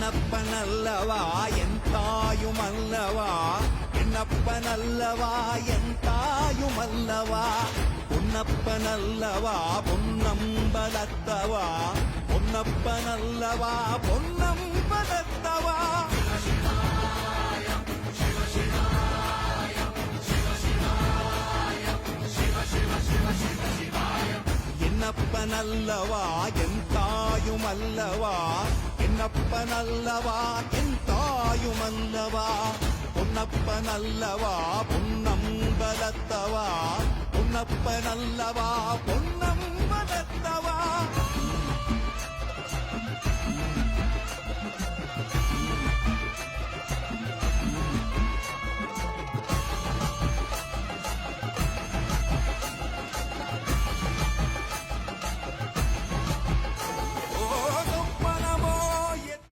என்னப்பனல்லவா என் தாயுமல்லவா என்னப்பனல்லவா என் தாயுமல்லவா பொன்னப்பனல்லவா பொன்னம்பலத்தவா பொன்னப்பனல்லவா பொன்னம்பலத்தவா என்னப்பனல்லவா என் தாயுமல்லவா என்னப்பனல்லவா என் தாயுமல்லவா பொன்னப்பனல்லவா பொன்னம்பலத்தவா பொன்னப்பனல்லவா பொன்னம்